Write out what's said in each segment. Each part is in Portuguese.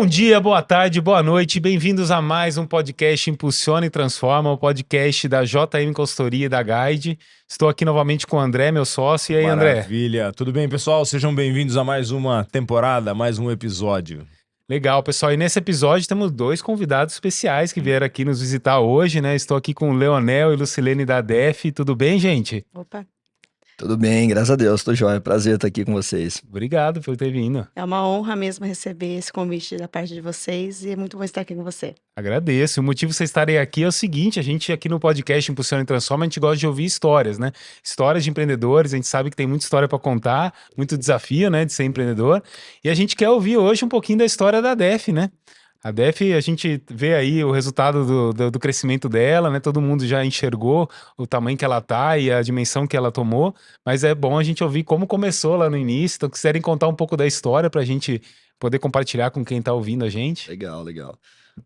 Bom dia, boa tarde, boa noite, bem-vindos a mais um podcast Impulsiona e Transforma, o podcast da JM Consultoria e da Guide. Estou aqui novamente com o André, meu sócio. E aí, André? Maravilha. Tudo bem, pessoal? Sejam bem-vindos a mais uma temporada, mais um episódio. Legal, pessoal. E nesse episódio temos dois convidados especiais que vieram aqui nos visitar hoje, né? Estou aqui com o Leonel e Lucilene da DEF. Tudo bem, gente? Opa, Tudo bem, graças a Deus, tô jóia. Prazer estar aqui com vocês. Obrigado por ter vindo. é uma honra mesmo receber esse convite da parte de vocês e é muito bom estar aqui com você. Agradeço. O motivo de vocês estarem aqui é o seguinte: a gente aqui no podcast Impulsiona e Transforma, a gente gosta de ouvir histórias, né? Histórias de empreendedores, a gente sabe que tem muita história para contar, muito desafio, né, de ser empreendedor. E a gente quer ouvir hoje um pouquinho da história da DEF, né? A DEF, a gente vê aí o resultado do crescimento dela, né? Todo mundo já enxergou o tamanho que ela tá e a dimensão que ela tomou, mas é bom a gente ouvir como começou lá no início. Então, quiserem contar um pouco da história para a gente poder compartilhar com quem tá ouvindo a gente. Legal, legal.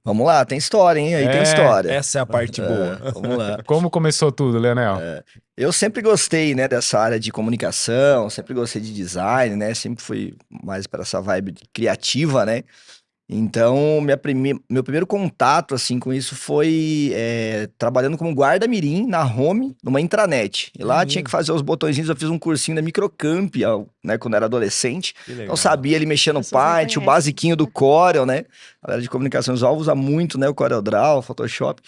Vamos lá, tem história, hein? Aí tem história. Essa é a parte boa. Vamos lá. Como começou tudo, Leonel? Eu sempre gostei, né, dessa área de comunicação, sempre gostei de design, né? Sempre fui mais para essa vibe criativa, né? Então, meu primeiro contato, assim, com isso foi trabalhando como guarda-mirim na Home, numa intranet. E lá tinha que fazer os botõezinhos, eu fiz um cursinho da Microcamp, né, quando era adolescente. Que legal. Então, sabia ali mexer no As pessoas não Paint, o conhecem. basiquinho do Corel, né? A galera de comunicação visual usa muito, né, o CorelDRAW, o Photoshop.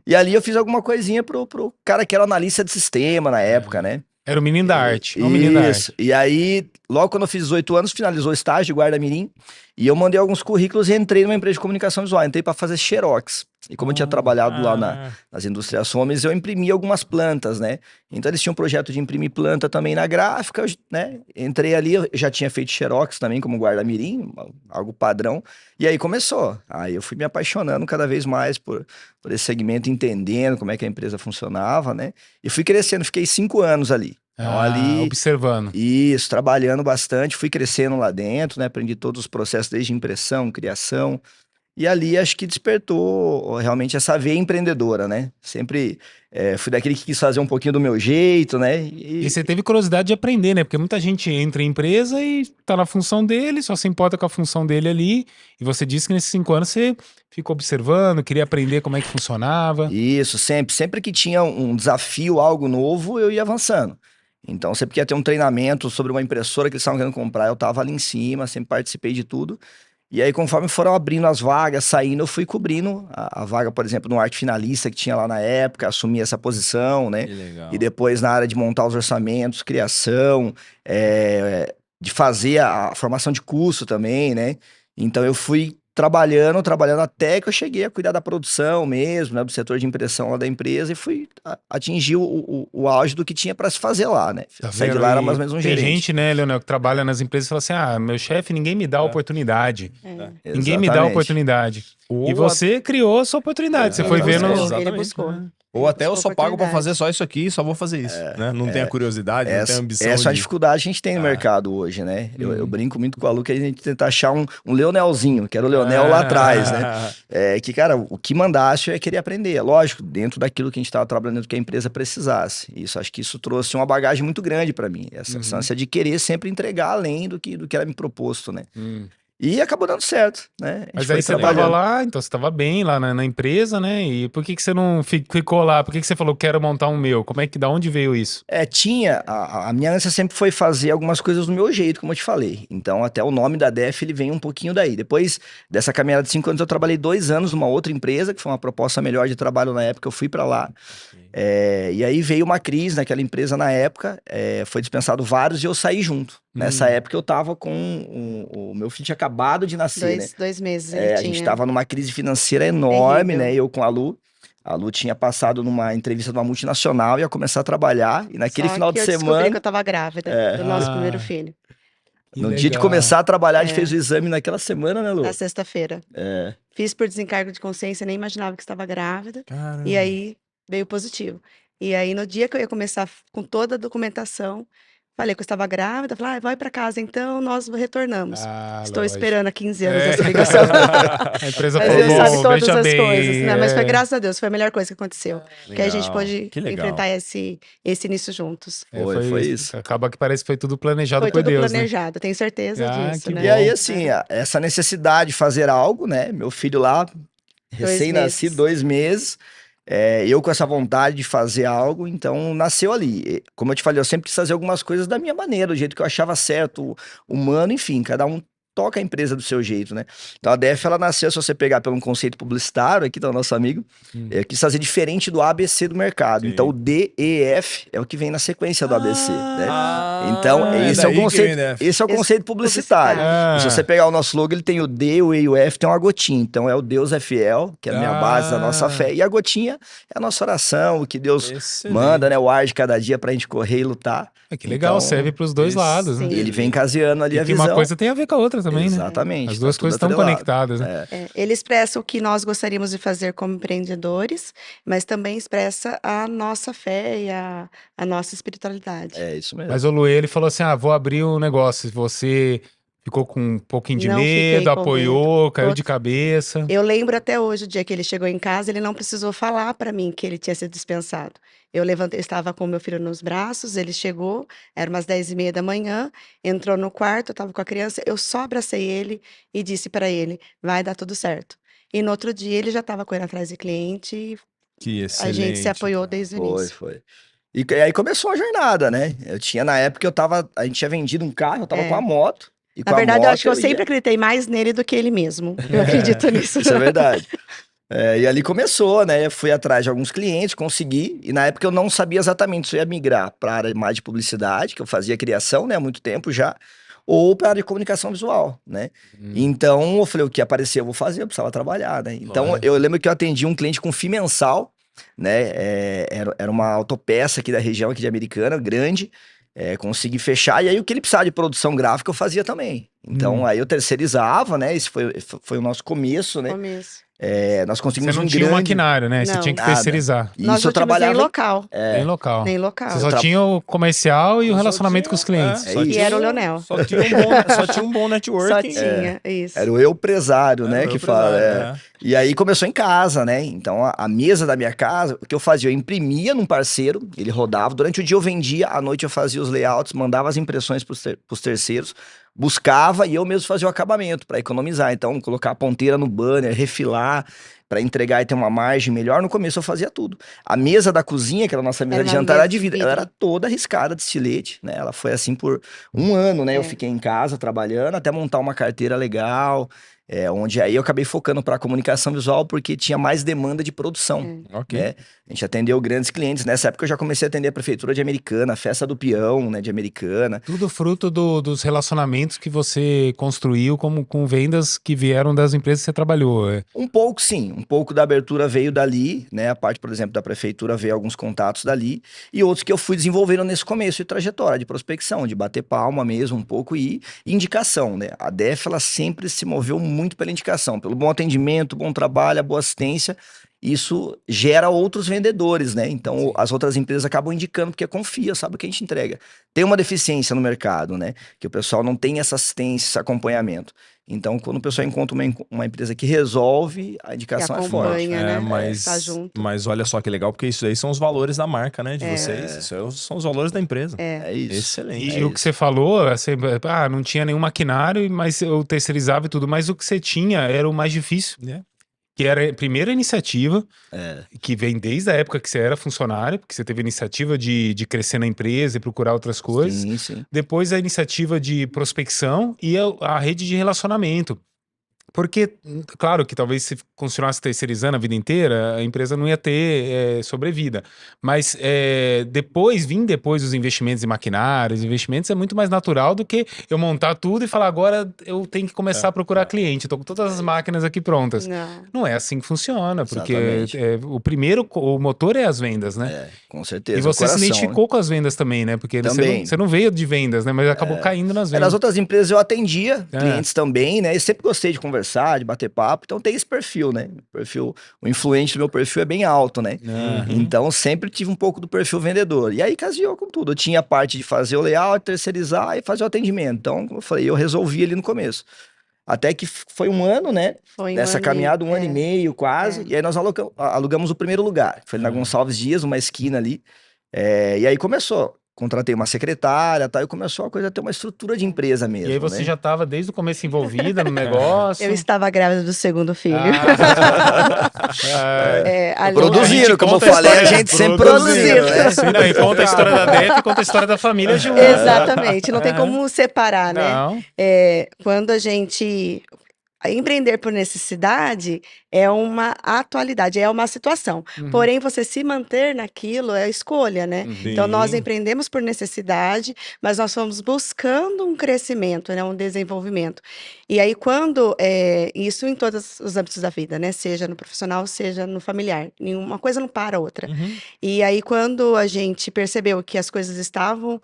E ali eu fiz alguma coisinha pro cara que era analista de sistema na época, né? Era o menino da arte. O menino da Isso. arte. E aí, logo quando eu fiz 18 anos, finalizou o estágio de guarda-mirim. E eu mandei alguns currículos e entrei numa empresa de comunicação visual. Entrei para fazer xerox. E como eu tinha trabalhado lá nas indústrias Homes, eu imprimi algumas plantas, né? Então eles tinham um projeto de imprimir planta também na gráfica, né? Entrei ali, eu já tinha feito xerox também como guarda-mirim, algo padrão. E aí começou. Aí eu fui me apaixonando cada vez mais por esse segmento, entendendo como é que a empresa funcionava, né? E fui crescendo, fiquei 5 anos ali. Então, ali, Observando. isso, trabalhando bastante, fui crescendo lá dentro, né? Aprendi todos os processos, desde impressão, criação. E ali acho que despertou realmente essa veia empreendedora, né? Sempre fui daquele que quis fazer um pouquinho do meu jeito, né? E você teve curiosidade de aprender, né? Porque muita gente entra em empresa e tá na função dele, só se importa com a função dele ali. E você disse que nesses 5 anos você ficou observando, queria aprender como é que funcionava. Isso, sempre. Sempre que tinha um desafio, algo novo, eu ia avançando. Então, sempre que ia ter um treinamento sobre uma impressora que eles estavam querendo comprar, eu tava ali em cima, sempre participei de tudo. E aí, conforme foram abrindo as vagas, saindo, eu fui cobrindo a vaga, por exemplo, no arte finalista que tinha lá na época, assumi essa posição, né? Que legal. E depois na área de montar os orçamentos, criação, de fazer a formação de curso também, né? Então eu fui trabalhando até que eu cheguei a cuidar da produção mesmo, né? Do setor de impressão lá da empresa e fui atingir o auge do que tinha para se fazer lá, né? Tá Saí de vendo? lá, era E mais ou menos um tem gerente. gente, né, Leonel, que trabalha nas empresas e fala assim: ah, meu chefe, ninguém me dá oportunidade. Ninguém me dá Exatamente. oportunidade. Ou E você criou a sua oportunidade. Você foi vendo. Exatamente. Ele buscou. Ou até eu Buscou só pago pra oportunidade. fazer só isso aqui e só vou fazer isso, né? Não tem a curiosidade, não tem a ambição Essa é a de... dificuldade que a gente tem no mercado hoje, né? Eu brinco muito com a Lu que a gente tenta achar um Leonelzinho, que era o Leonel lá atrás, né? Que, cara, o que mandasse eu ia querer aprender. Lógico, dentro daquilo que a gente estava trabalhando, dentro do que a empresa precisasse. Isso, acho que isso trouxe uma bagagem muito grande para mim. Essa ânsia de querer sempre entregar além do que era me proposto, né? E acabou dando certo, né? A gente Mas foi aí você tava trabalhando. lá, então você tava bem lá na empresa, né? E por que você não ficou lá? Por que você falou, quero montar um meu? Como é que, da onde veio isso? A minha ânsia sempre foi fazer algumas coisas do meu jeito, como eu te falei. Então, até o nome da DEF, ele vem um pouquinho daí. Depois dessa caminhada de 5 anos, eu trabalhei 2 anos numa outra empresa, que foi uma proposta melhor de trabalho na época, eu fui pra lá. E aí veio uma crise naquela empresa na época, foi dispensado vários e eu saí junto. Nessa época eu tava com o meu filho tinha acabado de nascer, né? 2 meses ele A tinha. gente tava numa crise financeira enorme, Terrível. né? Eu com a Lu. A Lu tinha passado numa entrevista de uma multinacional, ia começar a trabalhar, e naquele Só final que de eu descobri semana, que eu tava grávida do nosso primeiro filho. Que no dia de legal. começar a trabalhar, a gente fez o exame naquela semana, né, Lu? Na sexta-feira. Fiz por desencargo de consciência, nem imaginava que estava grávida. Caramba. E aí veio positivo. E aí no dia que eu ia começar com toda a documentação, Falei que eu estava grávida, falei, vai para casa então, nós retornamos. Estou lógico. esperando há 15 anos essa ligação. A empresa Mas falou, Deus sabe bom, todas veja as bem. coisas, né? Mas foi graças a Deus, foi a melhor coisa que aconteceu. Que a gente Legal, pôde que legal. enfrentar esse início juntos. Foi isso. Acaba que parece que foi tudo planejado Foi por tudo Deus, planejado, tenho certeza Ah, disso, que né? E aí, bom. assim, essa necessidade de fazer algo, né? Meu filho lá, recém-nascido, 2 meses, eu com essa vontade de fazer algo, então nasceu ali. Como eu te falei, eu sempre quis fazer algumas coisas da minha maneira, do jeito que eu achava certo, humano, enfim, cada um toca a empresa do seu jeito, né? Então a DF, ela nasceu, se você pegar pelo um conceito publicitário aqui, do nosso amigo, quis fazer diferente do ABC do mercado. Sim. Então o D, E, F é o que vem na sequência do ABC, né? Ah, Então, esse é o daí que conceito, vem, né? esse é o Esse conceito publicitário. Ah. E se você pegar o nosso logo, ele tem o D, o E e o F, tem uma gotinha. Então é o Deus é fiel, que é a minha base da nossa fé. E a gotinha é a nossa oração, o que Deus Excelente. manda, né? O ar de cada dia pra gente correr e lutar. Que legal, Então, serve pros dois isso. lados, né? Sim. E ele vem caseando ali E a que visão. uma coisa tem a ver com a outra também, né? Exatamente. As duas tá coisas tudo estão atrelado. conectadas, né? Ele expressa o que nós gostaríamos de fazer como empreendedores, mas também expressa a nossa fé e a nossa espiritualidade. É isso mesmo. Mas o Luê, ele falou assim, vou abrir um negócio. Você ficou com um pouquinho de Não fiquei medo, com apoiou, medo. caiu de cabeça. Eu lembro até hoje, o dia que ele chegou em casa, ele não precisou falar para mim que ele tinha sido dispensado. Eu levantei, estava com meu filho nos braços, ele chegou, era umas 10h30 da manhã, entrou no quarto, eu estava com a criança, eu só abracei ele e disse para ele, vai dar tudo certo. E no outro dia ele já estava correndo atrás de cliente e Que a excelente. gente se apoiou desde o início. Foi. E aí começou a jornada, né? Na época a gente tinha vendido um carro, eu tava com a moto. E com Na a verdade, eu moto acho que eu ia. sempre acreditei mais nele do que ele mesmo. Eu acredito nisso. Isso é verdade. E ali começou, né? Eu fui atrás de alguns clientes, consegui. E na época eu não sabia exatamente se eu ia migrar para a área mais de publicidade, que eu fazia criação, né? Há muito tempo já. Ou para a área de comunicação visual, né? Então eu falei, o que aparecer eu vou fazer, eu precisava trabalhar, né? Então eu lembro que eu atendi um cliente com FII mensal, né? Era uma autopeça aqui da região, aqui de Americana, grande. Consegui fechar, e aí o que ele precisava de produção gráfica eu fazia também. Então aí eu terceirizava, né? Esse foi o nosso começo, né? Começo. Nós Você conseguimos não um tinha um grande... maquinário, né? Você Não. tinha que Nada. terceirizar. E Nós isso eu não tínhamos nem trabalhava... local. Nem local. Nem local. Você só tinha o comercial e o relacionamento com os clientes. É isso. E era o Leonel. Só tinha um bom networking. Só tinha, isso. Era o eu empresário, Era né, o que eu fala. empresário, E aí começou em casa, né? Então a mesa da minha casa, o que eu fazia? Eu imprimia num parceiro, ele rodava. Durante o dia eu vendia, à noite eu fazia os layouts, mandava as impressões pros terceiros, buscava e eu mesmo fazia o acabamento para economizar. Então, colocar a ponteira no banner, refilar para entregar e ter uma margem melhor. No começo eu fazia tudo. A mesa da cozinha, que era a nossa mesa Era de uma jantar, mesa era de de vidro. vidro. Ela era toda riscada de estilete, né? Ela foi assim por um ano, né? Eu É. fiquei em casa trabalhando até montar uma carteira legal. Onde aí eu acabei focando para a comunicação visual porque tinha mais demanda de produção. Ok. Né? A gente atendeu grandes clientes. Nessa época eu já comecei a atender a Prefeitura de Americana, a Festa do Peão, né, de Americana. Tudo fruto dos relacionamentos que você construiu com vendas que vieram das empresas que você trabalhou. Um pouco, sim. Um pouco da abertura veio dali, né? A parte, por exemplo, da Prefeitura veio alguns contatos dali. E outros que eu fui desenvolvendo nesse começo de trajetória, de prospecção, de bater palma mesmo um pouco e indicação, né? A DEF, ela sempre se moveu muito pela indicação, pelo bom atendimento, bom trabalho, a boa assistência. Isso gera outros vendedores, né? Então, as outras empresas acabam indicando porque confia, sabe o que a gente entrega. Tem uma deficiência no mercado, né? Que o pessoal não tem essa assistência, esse acompanhamento. Então, quando o pessoal encontra uma empresa que resolve, a indicação é forte. acompanha, né? Mas, Tá junto. mas olha só que legal, porque isso aí são os valores da marca, né? De vocês. Isso aí são os valores da empresa. É isso. Excelente. E o que você falou, assim, não tinha nenhum maquinário, mas eu terceirizava e tudo, mas o que você tinha era o mais difícil. Que era a primeira iniciativa, que vem desde a época que você era funcionário, porque você teve a iniciativa de crescer na empresa e procurar outras coisas. Sim, sim. Depois a iniciativa de prospecção e a rede de relacionamento. Porque, claro que talvez se continuasse terceirizando a vida inteira, a empresa não ia ter sobrevida. Mas depois os investimentos em maquinários, investimentos é muito mais natural do que eu montar tudo e falar agora eu tenho que começar a procurar cliente. Estou com todas as máquinas aqui prontas. Não. É assim que funciona, porque Exatamente. o motor é as vendas, né? Com certeza. E você o coração, se identificou com as vendas também, né? Porque Também. você não veio de vendas, né? Mas acabou caindo nas vendas. Nas outras empresas eu atendia clientes também, né? E sempre gostei de conversar conversar, de bater papo. Então tem esse perfil, né? O influente do meu perfil é bem alto, né? Então sempre tive um pouco do perfil vendedor. E aí casou com tudo. Eu tinha a parte de fazer o layout, terceirizar e fazer o atendimento. Então, como eu falei, eu resolvi ali no começo. Até que foi um ano, né? Foi Nessa caminhada, um ano e meio quase. É. E aí nós alugamos o primeiro lugar. Foi na Gonçalves Dias, uma esquina ali. E aí começou. Contratei uma secretária, tá? E começou a coisa a ter uma estrutura de empresa mesmo, E aí você né? já estava desde o começo envolvida no negócio. Eu estava grávida do segundo filho. A Produzindo, gente como eu conta a falei, a história- gente sempre Produzindo. produzindo, né? Sim, não, e conta a história da Def e conta a história da família junto. Exatamente, não tem como separar, né? Não. Quando a gente empreender por necessidade é uma atualidade, é uma situação. Porém, você se manter naquilo é a escolha, né? Então, nós empreendemos por necessidade, mas nós fomos buscando um crescimento, né? Um desenvolvimento. E aí, quando... isso em todos os âmbitos da vida, né? Seja no profissional, seja no familiar. Nenhuma coisa não para a outra. E aí, quando a gente percebeu que as coisas estavam...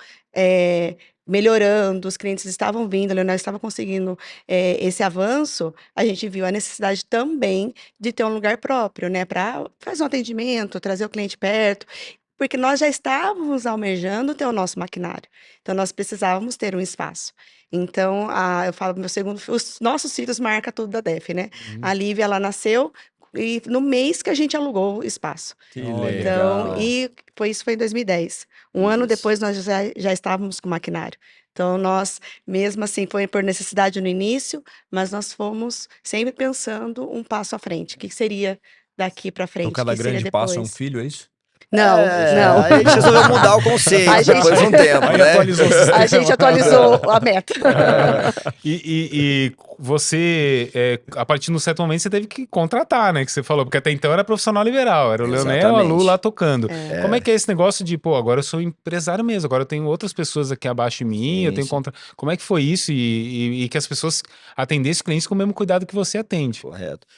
melhorando, os clientes estavam vindo, nós estávamos conseguindo esse avanço, a gente viu a necessidade também de ter um lugar próprio, né, para fazer um atendimento, trazer o cliente perto, porque nós já estávamos almejando ter o nosso maquinário, então nós precisávamos ter um espaço. Então, eu falo, os nossos filhos marcam tudo da Def, né? A Lívia, ela nasceu e no mês que a gente alugou o espaço. Que Então, legal. isso foi em 2010. Um ano depois, nós já estávamos com o maquinário. Então, nós, mesmo assim, foi por necessidade no início, mas nós fomos sempre pensando um passo à frente. O que seria daqui para frente? Então cada O que seria grande depois? passo é um filho, é isso? Não, não. Aí a gente resolveu mudar o conceito A gente- depois de um tempo, Aí né? atualizou o sistema. A gente atualizou a meta. E você, a partir de um certo momento, você teve que contratar, né? Que você falou, porque até então era profissional liberal, era o Leonel, a Lu Exatamente. lá tocando. Como é que é esse negócio de, pô, agora eu sou empresário mesmo, agora eu tenho outras pessoas aqui abaixo de mim, eu tenho Sim. contra. Como é que foi isso? E que as pessoas atendessem os clientes com o mesmo cuidado que você atende? Correto.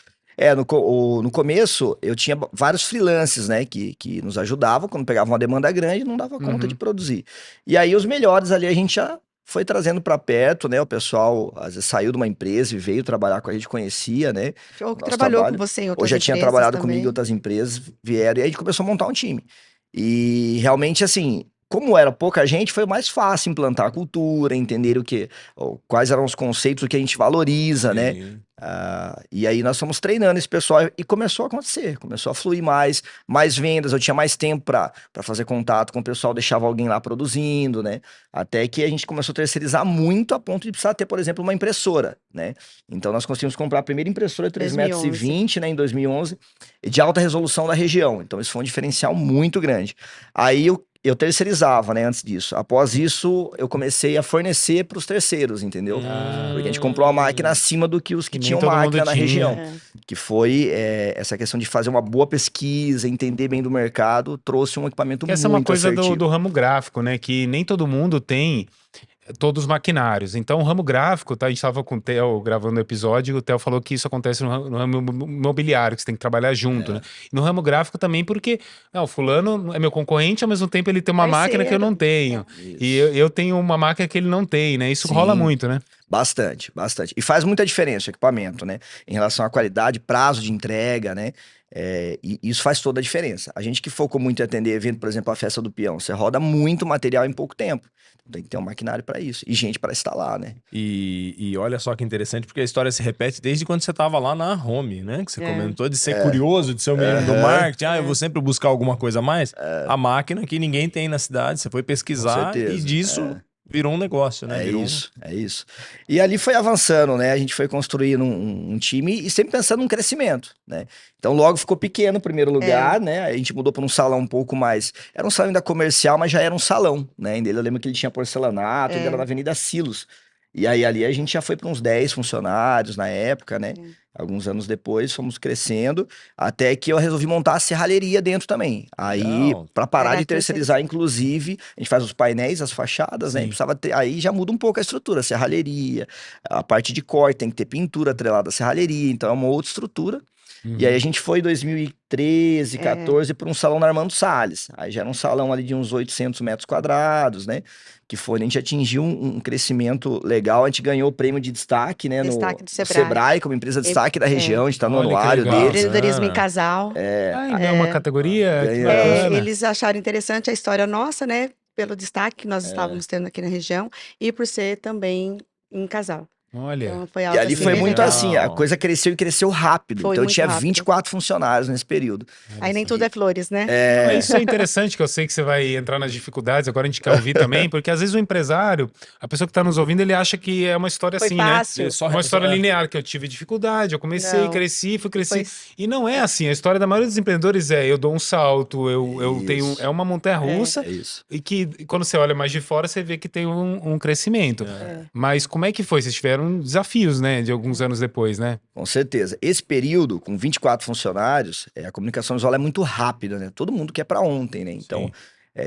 No começo, eu tinha vários freelances, né, que nos ajudavam, quando pegava uma demanda grande, não dava conta de produzir. E aí, os melhores ali, a gente já foi trazendo para perto, né, o pessoal, às vezes, saiu de uma empresa e veio trabalhar com a gente, conhecia, né, Ou que nosso trabalhou trabalho. com você em outras Ou já tinha empresas trabalhado também. comigo em outras empresas, vieram, e aí a gente começou a montar um time. E, realmente, assim... Como era pouca gente, foi mais fácil implantar a cultura, entender quais eram os conceitos, o que a gente valoriza, né? Sim. E aí nós fomos treinando esse pessoal e começou a acontecer, começou a fluir mais vendas, eu tinha mais tempo para fazer contato com o pessoal, deixava alguém lá produzindo, né? Até que a gente começou a terceirizar muito a ponto de precisar ter, por exemplo, uma impressora, né? Então nós conseguimos comprar a primeira impressora de 3,20 metros, né, em 2011, de alta resolução da região. Então isso foi um diferencial muito grande. Aí eu terceirizava, né, antes disso. Após isso, eu comecei a fornecer para os terceiros, entendeu? Porque a gente comprou uma máquina acima do que os que Que nem tinham todo mundo máquina na tinha. região. Que foi essa questão de fazer uma boa pesquisa, entender bem do mercado, trouxe um equipamento Que essa é uma muito coisa assertivo. do ramo gráfico, né? Que nem todo mundo tem todos os maquinários. Então, o ramo gráfico, tá? A gente estava com o Theo gravando o episódio, e o Theo falou que isso acontece no ramo imobiliário, que você tem que trabalhar junto, né? E no ramo gráfico também, porque o fulano é meu concorrente, ao mesmo tempo ele tem uma máquina que eu não tenho. E eu tenho uma máquina que ele não tem, né? Isso rola muito, né? Bastante, bastante. E faz muita diferença o equipamento, né? Em relação à qualidade, prazo de entrega, né? E isso faz toda a diferença. A gente que focou muito em atender evento, por exemplo, a Festa do Peão, você roda muito material em pouco tempo. Tem que ter um maquinário para isso. E gente para instalar, né? E olha só que interessante, porque a história se repete desde quando você estava lá na Home, né? Que você comentou de ser curioso, de ser o menino do marketing. Eu vou sempre buscar alguma coisa a mais. A máquina que ninguém tem na cidade, você foi pesquisar Com certeza. e disso virou um negócio, né? É isso. E ali foi avançando, né? A gente foi construindo um time e sempre pensando num crescimento, né? Então logo ficou pequeno o primeiro lugar, né? A gente mudou para um salão um pouco mais... Era um salão ainda comercial, mas já era um salão, né? Eu lembro que ele tinha porcelanato, ele era na Avenida Silos. E aí ali a gente já foi para uns 10 funcionários na época, né? Alguns anos depois fomos crescendo, até que eu resolvi montar a serralheria dentro também. Aí, para parar de terceirizar, inclusive, a gente faz os painéis, as fachadas, né? Precisava ter, aí já muda um pouco a estrutura, a serralheria, a parte de corte, tem que ter pintura atrelada à serralheria, então é uma outra estrutura. E aí a gente foi em 2013, 14 para um salão na Armando Salles. Aí já era um salão ali de uns 800 metros quadrados, né? Que foi, a gente atingiu um crescimento legal. A gente ganhou o prêmio de destaque, né? Destaque do no Sebrae. Sebrae, como empresa de destaque da região. A gente tá no Olha que anuário legal. deles. Empreendedorismo em Ah. casal. Ganhou uma categoria, que Ganhamos. bacana. Eles acharam interessante a história nossa, né? Pelo destaque que nós estávamos tendo aqui na região e por ser também em casal. Olha, Então foi E algo ali assim, foi bem muito legal. assim, a coisa cresceu e cresceu rápido. Foi Então eu muito tinha rápido. 24 funcionários nesse período. Aí nem tudo é flores, né? Mas isso é interessante, que eu sei que você vai entrar nas dificuldades, agora a gente quer ouvir também, porque às vezes o empresário, a pessoa que está nos ouvindo, ele acha que é uma história Foi assim, fácil. né? Uma história linear, que eu tive dificuldade, eu comecei, Não. cresci, fui cresci. Foi- E não é assim, a história da maioria dos empreendedores é, eu dou um salto, eu tenho, Isso. é uma montanha-russa, É isso. e que quando você olha mais de fora, você vê que tem um crescimento. Mas como é que foi? Vocês tiveram desafios, né, de alguns anos depois, né? Com certeza. Esse período, com 24 funcionários, a comunicação visual é muito rápida, né? Todo mundo quer para ontem, né? Então,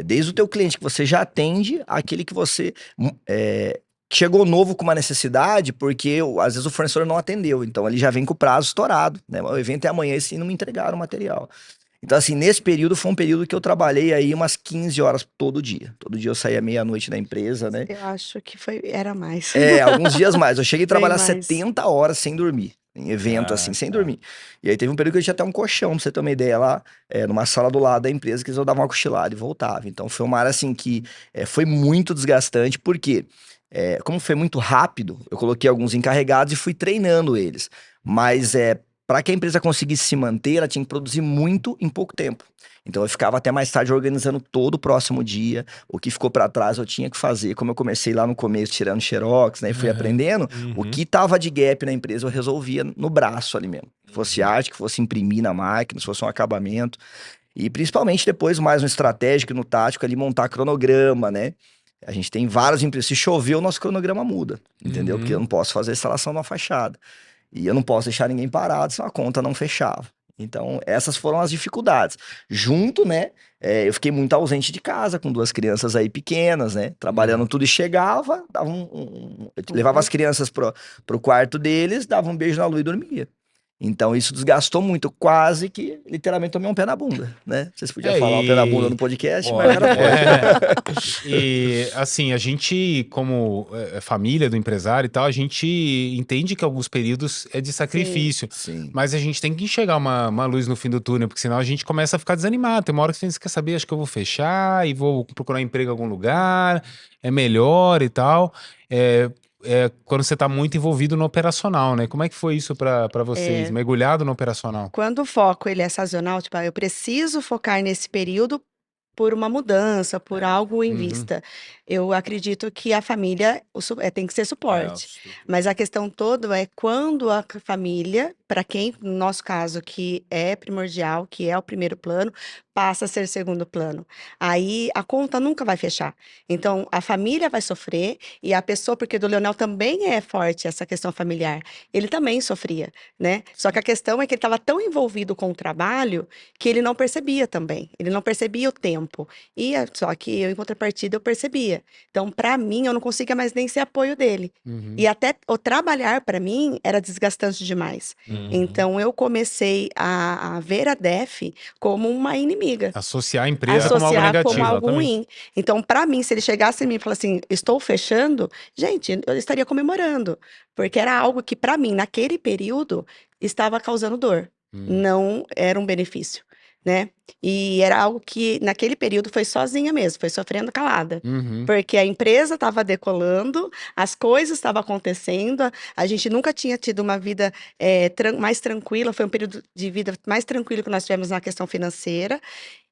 desde o teu cliente que você já atende, aquele que você chegou novo com uma necessidade, porque às vezes o fornecedor não atendeu. Então, ele já vem com o prazo estourado, né? O evento é amanhã e não me entregaram o material. Então, assim, nesse período foi um período que eu trabalhei aí umas 15 horas todo dia. Todo dia eu saía meia-noite da empresa, né? Eu acho que era mais. Alguns dias mais. Eu cheguei a Bem trabalhar mais. 70 horas sem dormir. Em evento, assim, sem dormir. E aí teve um período que eu tinha até um colchão, pra você ter uma ideia, lá, numa sala do lado da empresa, que eu dava uma cochilada e voltava. Então foi uma área, assim, que foi muito desgastante, porque como foi muito rápido, eu coloquei alguns encarregados e fui treinando eles. Mas para que a empresa conseguisse se manter, ela tinha que produzir muito em pouco tempo. Então eu ficava até mais tarde organizando todo o próximo dia. O que ficou para trás eu tinha que fazer. Como eu comecei lá no começo tirando xerox, né, e fui aprendendo, o que tava de gap na empresa eu resolvia no braço ali mesmo. Que fosse arte, que fosse imprimir na máquina, se fosse um acabamento. E principalmente depois mais no estratégico e no tático ali montar cronograma, né? A gente tem várias empresas. Se chover, o nosso cronograma muda, entendeu? Porque eu não posso fazer a instalação de uma fachada. E eu não posso deixar ninguém parado, senão a conta não fechava. Então, essas foram as dificuldades. Junto, né, eu fiquei muito ausente de casa, com 2 crianças aí pequenas, né, trabalhando tudo e chegava, dava eu levava as crianças pro quarto deles, dava um beijo na lua e dormia. Então, isso desgastou muito, quase que, literalmente, tomei um pé na bunda, né? Vocês podiam falar um pé na bunda no podcast, mas era pode. E, assim, a gente, como família do empresário e tal, a gente entende que alguns períodos é de sacrifício. Sim. Mas a gente tem que enxergar uma luz no fim do túnel, porque senão a gente começa a ficar desanimado. Tem uma hora que você quer saber, acho que eu vou fechar e vou procurar emprego em algum lugar, é melhor e tal. Quando você está muito envolvido no operacional, né? Como é que foi isso para vocês? Mergulhado no operacional? Quando o foco ele é sazonal, tipo, eu preciso focar nesse período por uma mudança, por algo em vista. Eu acredito que a família tem que ser suporte. Mas a questão toda é quando a família, para quem, no nosso caso, que é primordial, que é o primeiro plano, passa a ser segundo plano. Aí a conta nunca vai fechar. Então, a família vai sofrer e a pessoa, porque do Leonel também é forte essa questão familiar, ele também sofria, né? Só que a questão é que ele estava tão envolvido com o trabalho que ele não percebia também. Ele não percebia o tempo. Só que eu, em contrapartida, eu percebia. Então, para mim, eu não conseguia mais nem ser apoio dele. E até o trabalhar, para mim, era desgastante demais. Então, eu comecei a ver a DEF como uma inimiga. Associar a empresa como algo Associar negativo. como algo exatamente. ruim. Então, para mim, se ele chegasse em mim e falasse assim, estou fechando, gente, eu estaria comemorando. Porque era algo que, para mim, naquele período, estava causando dor. Não era um benefício, né? E era algo que, naquele período, foi sozinha mesmo, foi sofrendo calada. Porque a empresa estava decolando, as coisas estavam acontecendo, a gente nunca tinha tido uma vida mais tranquila, foi um período de vida mais tranquilo que nós tivemos na questão financeira,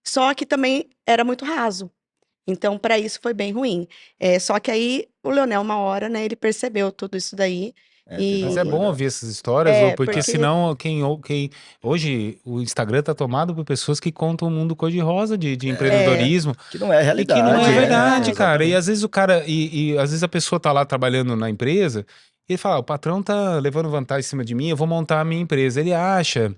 só que também era muito raso. Então, para isso foi bem ruim. Só que aí, o Leonel, uma hora, né, ele percebeu tudo isso daí. Mas é bom ouvir essas histórias, porque senão hoje o Instagram tá tomado por pessoas que contam um mundo cor-de-rosa de empreendedorismo. Que não é a E que realidade. não é verdade, É, cara. E exatamente. às vezes o cara, às vezes a pessoa tá lá trabalhando na empresa e ele fala, o patrão tá levando vantagem em cima de mim, eu vou montar a minha empresa. Ele acha,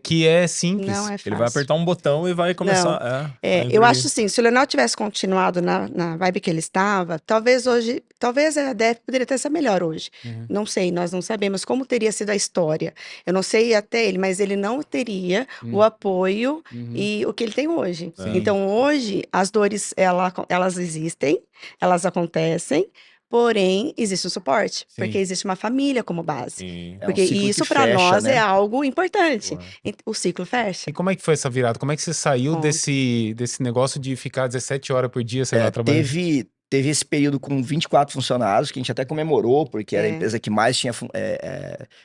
que é simples. Não é Ele vai fácil. apertar um botão e vai começar a eu evoluir. acho assim, se o Leonel tivesse continuado na vibe que ele estava, talvez hoje, talvez a DF poderia até ser melhor hoje. Uhum. Não sei, nós não sabemos como teria sido a história. Eu não sei até ele, mas ele não teria o apoio Uhum. e o que ele tem hoje. Sim. Então, hoje, as dores, elas existem, elas acontecem, porém, existe um suporte, Sim. porque existe uma família como base. Sim. É um Porque ciclo que isso para fecha, nós né? é algo importante. Boa. O ciclo fecha. E como é que foi essa virada? Como é que você saiu Conta. desse negócio de ficar 17 horas por dia, sei lá, trabalhando? Teve esse período com 24 funcionários, que a gente até comemorou, porque era a É. empresa que mais tinha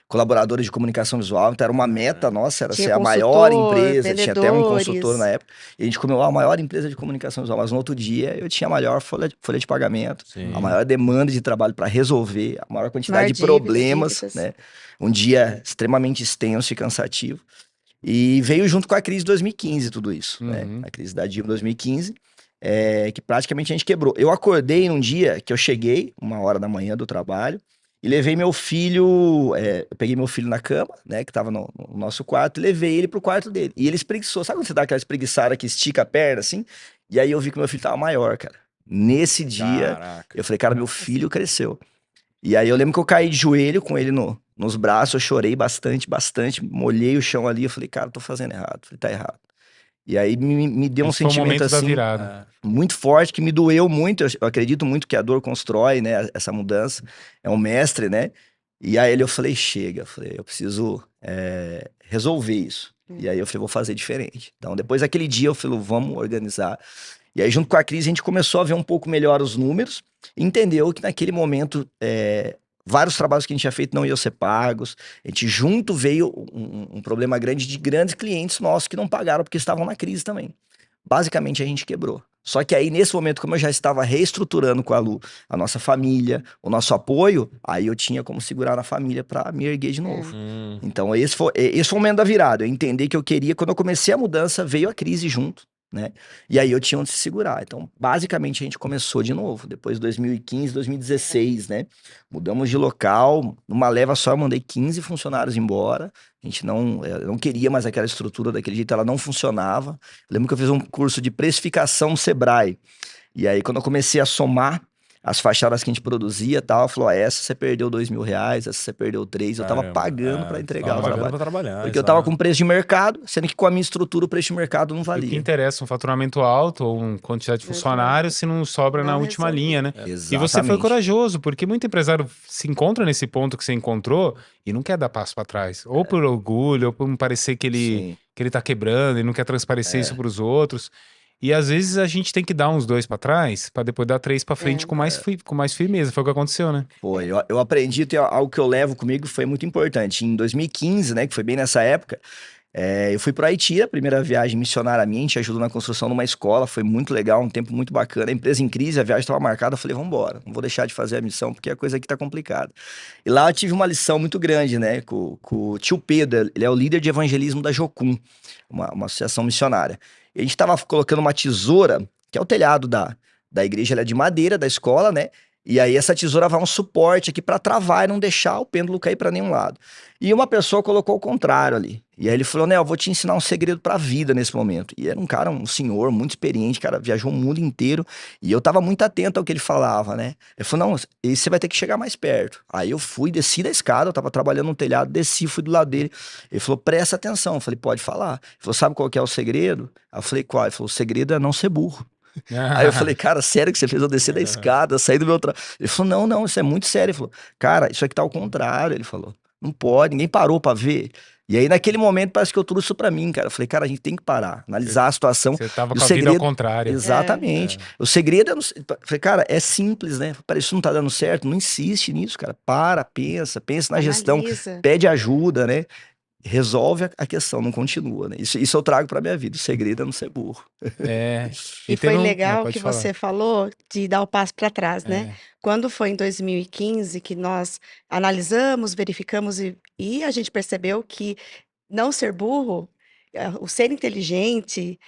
colaboradores de comunicação visual, então era uma meta nossa, era Tinha ser a maior consultor, empresa, tinha até um consultor vendedores. na época, e a gente comemorou a maior empresa de comunicação visual, mas no outro dia eu tinha a maior folha de pagamento, Sim. a maior demanda de trabalho para resolver, a maior quantidade Maior de dívida, problemas, dívidas. né? Um dia extremamente extenso e cansativo. E veio junto com a crise de 2015 tudo isso, né? Uhum. A crise da dívida 2015, que praticamente a gente quebrou. Eu acordei num dia que eu cheguei, 1h da manhã do trabalho, e levei meu filho, eu peguei meu filho na cama, né, que tava no nosso quarto, e levei ele pro quarto dele. E ele espreguiçou, sabe quando você dá aquela espreguiçada que estica a perna, assim? E aí eu vi que meu filho tava maior, cara. Nesse dia, Caraca. eu falei, cara, meu filho cresceu. E aí eu lembro que eu caí de joelho com ele nos braços, eu chorei bastante, molhei o chão ali, eu falei, cara, tô fazendo errado, eu falei, tá errado. E aí me deu um Esse foi o sentimento momento da assim, virada. muito forte, que me doeu muito, eu acredito muito que a dor constrói, né, essa mudança, é um mestre, né, e aí eu falei, chega, eu falei, eu preciso resolver isso. E aí eu falei, vou fazer diferente. Então depois daquele dia eu falei, vamos organizar. E aí, junto com a crise, a gente começou a ver um pouco melhor os números, e entendeu que naquele momento vários trabalhos que a gente tinha feito não iam ser pagos. A gente junto veio um problema grande de grandes clientes nossos que não pagaram porque estavam na crise também. Basicamente, a gente quebrou. Só que aí, nesse momento, como eu já estava reestruturando com a Lu, a nossa família, o nosso apoio, aí eu tinha como segurar na família para me erguer de novo. Então, esse foi o momento da virada. Eu entendi que eu queria, quando eu comecei a mudança, veio a crise junto, né? E aí eu tinha onde se segurar. Então, basicamente, a gente começou de novo, depois de 2015, 2016, né? Mudamos de local, numa leva só eu mandei 15 funcionários embora. A gente não queria mais aquela estrutura daquele jeito, ela não funcionava. Eu lembro que eu fiz um curso de precificação no Sebrae. E aí, quando eu comecei a somar as fachadas que a gente produzia e tal, falou, essa você perdeu R$2.000, essa você perdeu 3. Eu tava pagando para entregar o trabalho. Pra trabalhar, Porque eu tava com preço de mercado, sendo que com a minha estrutura o preço de mercado não E o que valia. interessa, um faturamento alto ou uma quantidade de funcionários, se não sobra na Não última resolve. linha, né? Exatamente. E você foi corajoso, porque muito empresário se encontra nesse ponto que você encontrou e não quer dar passo para trás. Ou por orgulho, ou por não parecer que Sim. ele tá quebrando e não quer transparecer isso para os outros. E às vezes a gente tem que dar uns 2 para trás para depois dar 3 para frente com mais firmeza. Foi o que aconteceu, né? Foi, eu aprendi, tem algo que eu levo comigo, foi muito importante. Em 2015, né, que foi bem nessa época, eu fui pro Haiti, a primeira viagem missionária minha, a gente ajudou na construção de uma escola, foi muito legal, um tempo muito bacana. A empresa em crise, a viagem estava marcada, eu falei, vamos embora, não vou deixar de fazer a missão, porque a coisa aqui tá complicada. E lá eu tive uma lição muito grande, né, com o tio Pedro, ele é o líder de evangelismo da Jocum, uma associação missionária. E a gente tava colocando uma tesoura, que é o telhado da igreja, ela é de madeira, da escola, né? E aí essa tesoura vai um suporte aqui para travar e não deixar o pêndulo cair para nenhum lado. E uma pessoa colocou o contrário ali. E aí ele falou, né, eu vou te ensinar um segredo para a vida nesse momento. E era um cara, um senhor muito experiente, cara, viajou o mundo inteiro. E eu tava muito atento ao que ele falava, né? Ele falou, não, esse você vai ter que chegar mais perto. Aí eu fui, desci da escada, eu tava trabalhando no telhado, desci, fui do lado dele. Ele falou, presta atenção. Eu falei, pode falar. Ele falou, sabe qual que é o segredo? Aí eu falei, qual? Ele falou, o segredo é não ser burro. Aí eu falei, cara, sério que você fez eu descer da escada, sair do meu trabalho? Ele falou, não, isso é muito sério. Ele falou, cara, isso aqui tá ao contrário. Ele falou, não pode, ninguém parou pra ver. E aí, naquele momento, parece que eu trouxe isso pra mim, cara. Eu falei, cara, a gente tem que parar, analisar a situação. Você tava E com a vida ao contrário. Exatamente. O segredo é. Eu falei, cara, é simples, né? Parece que não tá dando certo. Não insiste nisso, cara. Para, pensa na gestão, Analisa. pede ajuda, né? Resolve a questão, não continua, né? Isso eu trago pra minha vida. O segredo é não ser burro. É. E foi legal pode que falar. você falou de dar o passo para trás, né? É. Quando foi em 2015 que nós analisamos, verificamos e a gente percebeu que não ser burro, o ser inteligente,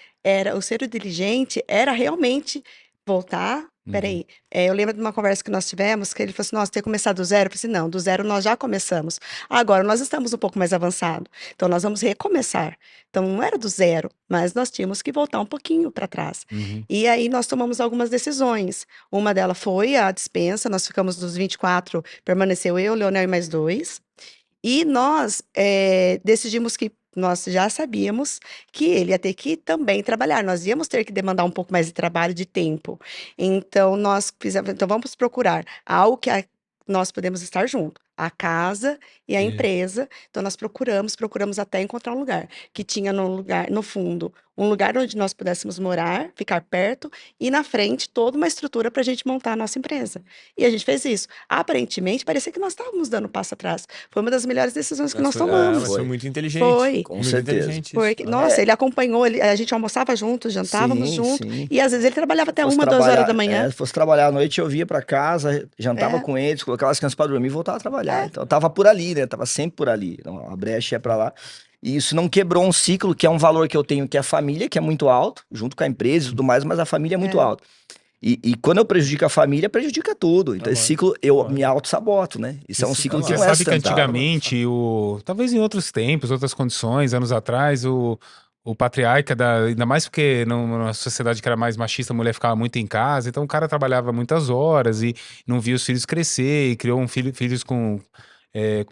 o ser inteligente era realmente voltar Peraí, eu lembro de uma conversa que nós tivemos, que ele falou assim, nossa, tem que começar do zero? Eu falei assim, não, do zero nós já começamos. Agora, nós estamos um pouco mais avançados, então nós vamos recomeçar. Então, não era do zero, mas nós tínhamos que voltar um pouquinho para trás. E aí, nós tomamos algumas decisões. Uma delas foi a dispensa, nós ficamos dos 24, permaneceu eu, Leonel e mais 2. E nós decidimos que nós já sabíamos que ele ia ter que também trabalhar, nós íamos ter que demandar um pouco mais de trabalho, de tempo. Então, nós fizemos, então vamos procurar algo que nós podemos estar junto, a casa e a empresa. Então, nós procuramos até encontrar um lugar, que tinha no fundo, um lugar onde nós pudéssemos morar, ficar perto, e na frente toda uma estrutura para a gente montar a nossa empresa. E a gente fez isso. Aparentemente, parecia que nós estávamos dando um passo atrás. Foi uma das melhores decisões que nós tomamos. Mas foi muito inteligente. Foi. Com Muito certeza. inteligente isso. Porque, nossa, ele acompanhou, a gente almoçava juntos, jantávamos Sim, junto, sim. e às vezes ele trabalhava até Fosse 1, 2 horas da trabalhar- manhã. Se fosse trabalhar à noite, eu via pra casa, jantava É. com eles, colocava as crianças pra dormir e voltava a trabalhar. Então eu tava por ali, né? Tava sempre por ali. Então, a brecha é pra lá. E isso não quebrou um ciclo, que é um valor que eu tenho, que é a família, que é muito alto, junto com a empresa e tudo mais, mas a família é muito alta. E quando eu prejudico a família, prejudica tudo. Então, esse ciclo, eu me auto-saboto, né? Isso é um ciclo que Você não é sabe que sustentável. antigamente, talvez em outros tempos, outras condições, anos atrás, o patriarca, ainda mais porque numa sociedade que era mais machista, a mulher ficava muito em casa, então o cara trabalhava muitas horas e não via os filhos crescer, e criou filhos com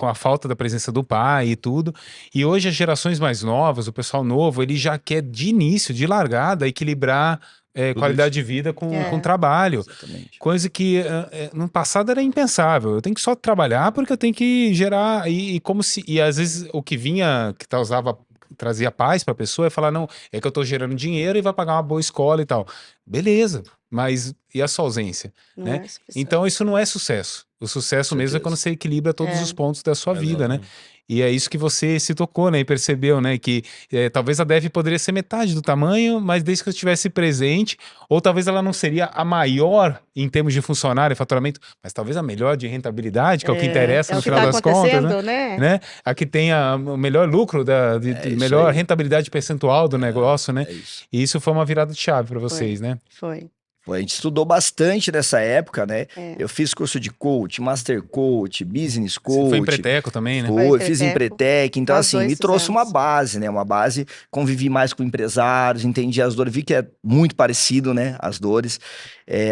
a falta da presença do pai e tudo. E hoje as gerações mais novas, o pessoal novo, ele já quer de início, de largada, equilibrar qualidade de vida com trabalho. Exatamente. Coisa que no passado era impensável. Eu tenho que só trabalhar porque eu tenho que gerar. E às vezes o que vinha, que trazia paz para a pessoa é falar: não, é que eu estou gerando dinheiro e vai pagar uma boa escola e tal. Beleza, mas e a sua ausência? Não Né? é suficiente. Então isso não é sucesso. O sucesso mesmo é quando você equilibra todos os pontos da sua vida, né? E é isso que você se tocou, né? E percebeu, né? Que talvez a Dev poderia ser metade do tamanho, mas desde que eu estivesse presente, ou talvez ela não seria a maior em termos de funcionário e faturamento, mas talvez a melhor de rentabilidade, que é o que interessa no final das contas, né? A que tenha o melhor lucro, melhor rentabilidade percentual do negócio, né? Isso. E isso foi uma virada de chave para vocês, né? Foi. A gente estudou bastante nessa época, né? Eu fiz curso de coach, master coach, business coach. Você foi em Preteco também, né? Fiz em Pretec, então Nós assim, dois me trouxe uma fizemos. base, né? Uma base, convivi mais com empresários, entendi as dores, vi que é muito parecido, né? As dores,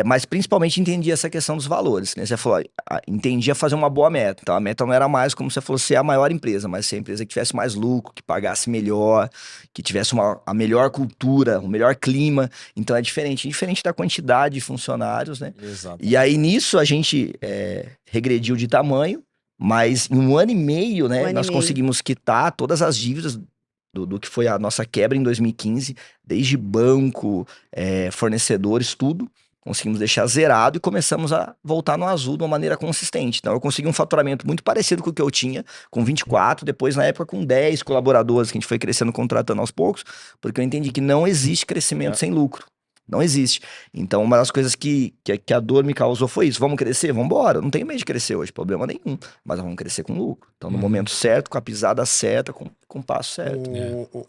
mas principalmente entendi essa questão dos valores, né? Você falou, entendia fazer uma boa meta, então a meta não era mais, como você falou, ser a maior empresa, mas ser a empresa que tivesse mais lucro, que pagasse melhor, que tivesse a melhor cultura, o melhor clima, então é diferente da quantidade de funcionários, né? Exato. E aí nisso a gente regrediu de tamanho, mas em 1 ano e meio, né, nós conseguimos quitar todas as dívidas do que foi a nossa quebra em 2015, desde banco, fornecedores, tudo. Conseguimos deixar zerado e começamos a voltar no azul de uma maneira consistente. Então eu consegui um faturamento muito parecido com o que eu tinha, com 24, depois na época com 10 colaboradores, que a gente foi crescendo, contratando aos poucos, porque eu entendi que não existe crescimento sem lucro. Não existe. Então, uma das coisas que a dor me causou foi isso. Vamos crescer? Vamos embora. Eu não tenho medo de crescer hoje, problema nenhum. Mas vamos crescer com lucro. Então, no momento certo, com a pisada certa, com o passo certo.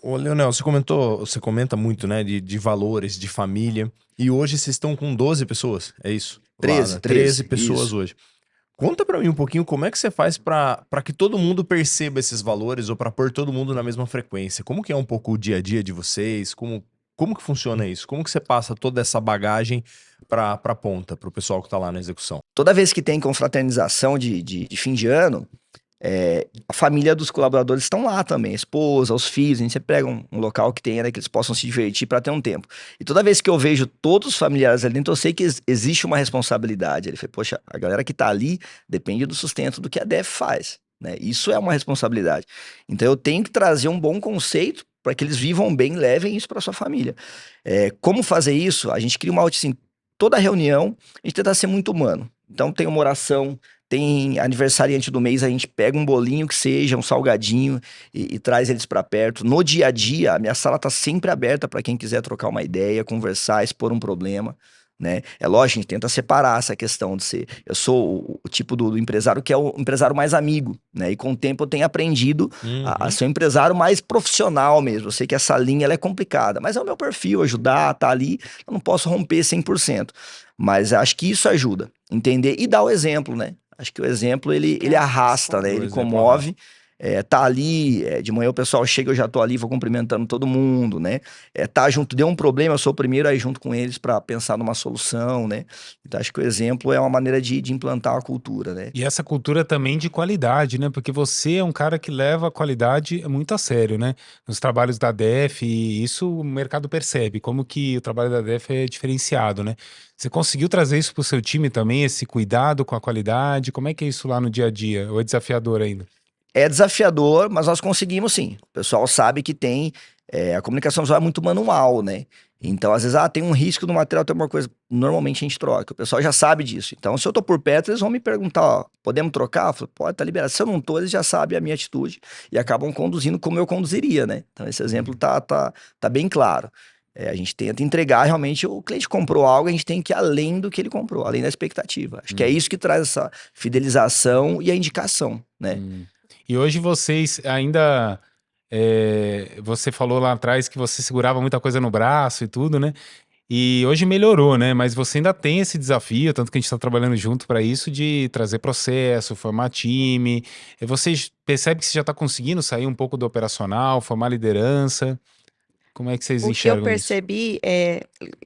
Ô, Leonel, você comenta muito, né, de valores, de família. E hoje vocês estão com 12 pessoas, é isso? 13, Lá, né? 13 pessoas isso. hoje. Conta pra mim um pouquinho como é que você faz pra que todo mundo perceba esses valores ou pra pôr todo mundo na mesma frequência. Como que é um pouco o dia a dia de vocês? Como que funciona isso? Como que você passa toda essa bagagem pra ponta, pro pessoal que tá lá na execução? Toda vez que tem confraternização de fim de ano, a família dos colaboradores estão lá também, a esposa, os filhos, a gente sempre pega um local que tenha, né, que eles possam se divertir para ter um tempo. E toda vez que eu vejo todos os familiares ali dentro, eu sei que existe uma responsabilidade. Ele fala, poxa, a galera que tá ali depende do sustento do que a DEF faz, né? Isso é uma responsabilidade. Então eu tenho que trazer um bom conceito para que eles vivam bem, levem isso para sua família. Como fazer isso? A gente cria uma rotina, toda reunião, a gente tenta ser muito humano. Então tem uma oração, tem aniversariante do mês, a gente pega um bolinho que seja, um salgadinho e traz eles para perto. No dia a dia, a minha sala tá sempre aberta para quem quiser trocar uma ideia, conversar, expor um problema, né? É lógico, a gente tenta separar essa questão de ser... Eu sou o tipo do empresário que é o empresário mais amigo, né? E com o tempo eu tenho aprendido a ser um empresário mais profissional mesmo. Eu sei que essa linha ela é complicada, mas é o meu perfil, ajudar, tá ali. Eu não posso romper 100%. Mas acho que isso ajuda, entender e dar o exemplo, né? Acho que o exemplo, ele arrasta, né? Ele comove. Tá ali, de manhã o pessoal chega, eu já tô ali, vou cumprimentando todo mundo, né? Tá junto, deu um problema, eu sou o primeiro aí junto com eles para pensar numa solução, né? Então acho que o exemplo é uma maneira de implantar a cultura, né? E essa cultura também de qualidade, né? Porque você é um cara que leva a qualidade muito a sério, né? Nos trabalhos da DEF, e isso o mercado percebe, como que o trabalho da DEF é diferenciado, né? Você conseguiu trazer isso pro seu time também, esse cuidado com a qualidade? Como é que é isso lá no dia a dia? Ou é desafiador ainda? É desafiador, mas nós conseguimos sim. O pessoal sabe que tem. A comunicação visual é muito manual, né? Então, às vezes, tem um risco do material, tem uma coisa. Normalmente a gente troca. O pessoal já sabe disso. Então, se eu tô por perto, eles vão me perguntar: ó, podemos trocar? Eu falo, pode, tá liberado. Se eu não tô, eles já sabem a minha atitude e acabam conduzindo como eu conduziria, né? Então, esse exemplo tá bem claro. A gente tenta entregar realmente, o cliente comprou algo, a gente tem que ir além do que ele comprou, além da expectativa. Acho que é isso que traz essa fidelização e a indicação, né? E hoje vocês ainda. Você falou lá atrás que você segurava muita coisa no braço e tudo, né? E hoje melhorou, né? Mas você ainda tem esse desafio, tanto que a gente está trabalhando junto para isso, de trazer processo, formar time. E você percebe que você já está conseguindo sair um pouco do operacional, formar liderança? Como é que vocês O que eu enxergam isso? percebi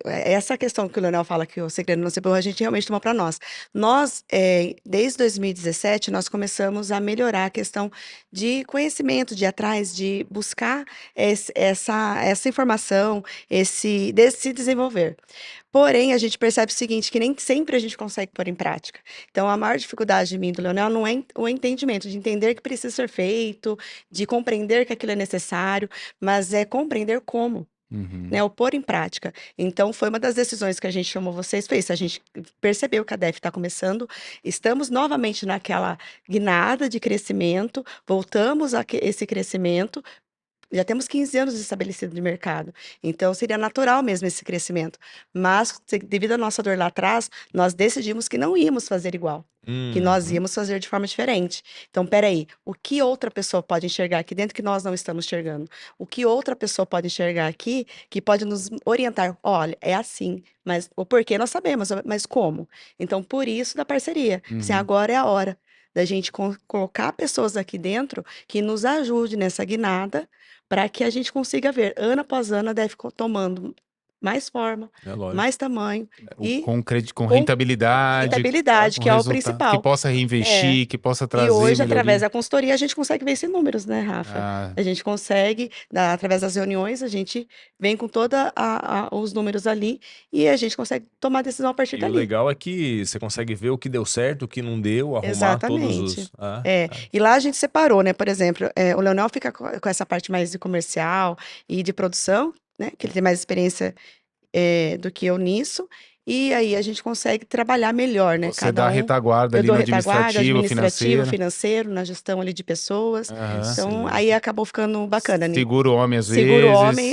essa questão que o Leonel fala que o segredo não se borra, a gente realmente tomou para nós. Nós, desde 2017, nós começamos a melhorar a questão de conhecimento, de ir atrás, de buscar essa informação, de se desenvolver. Porém, a gente percebe o seguinte, que nem sempre a gente consegue pôr em prática. Então, a maior dificuldade de mim e do Leonel não é o entendimento, de entender que precisa ser feito, de compreender que aquilo é necessário, mas é compreender como. Né, o pôr em prática. Então, foi uma das decisões que a gente chamou vocês, foi isso, a gente percebeu que a DEF está começando, estamos novamente naquela guinada de crescimento, voltamos a esse crescimento, já temos 15 anos estabelecido de mercado, então seria natural mesmo esse crescimento, mas devido à nossa dor lá atrás, nós decidimos que não íamos fazer igual, que nós íamos fazer de forma diferente. Então, peraí, o que outra pessoa pode enxergar aqui dentro que nós não estamos enxergando? O que outra pessoa pode enxergar aqui que pode nos orientar? Olha, é assim, mas o porquê nós sabemos, mas como? Então, por isso da parceria. Assim, agora é a hora da gente colocar pessoas aqui dentro que nos ajude nessa guinada para que a gente consiga ver, ano após ano, a DEF tomando mais forma, mais tamanho e com rentabilidade, rentabilidade, que é o resultado, principal. que possa reinvestir, que possa trazer E hoje, melhoria. através da consultoria, a gente consegue ver esses números, né, Rafa? A gente consegue, através das reuniões, a gente vem com todos os números ali e a gente consegue tomar decisão a partir E dali. o legal é que você consegue ver o que deu certo, o que não deu, arrumar Exatamente. todos os... E lá a gente separou, né? Por exemplo, o Leonel fica com essa parte mais de comercial e de produção, né? Que ele tem mais experiência do que eu nisso. E aí a gente consegue trabalhar melhor, né? Você dá retaguarda ali no administrativo, financeiro, na gestão ali de pessoas. Então, aí acabou ficando bacana, né? Segura o homem às vezes. Segura o homem,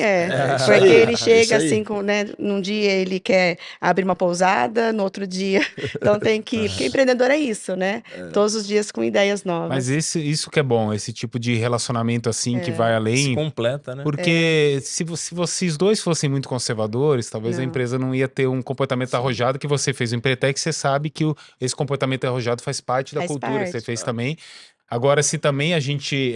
porque ele chega assim, né? Num dia ele quer abrir uma pousada, no outro dia. Então tem que. Porque empreendedor é isso, né? Todos os dias com ideias novas. Mas isso que é bom, esse tipo de relacionamento assim que vai além. Se completa, né? Porque se vocês dois fossem muito conservadores, talvez a empresa não ia ter um comportamento arrojado que você fez. O Empretec, você sabe que esse comportamento arrojado faz parte da cultura, você fez também. Agora, se também a gente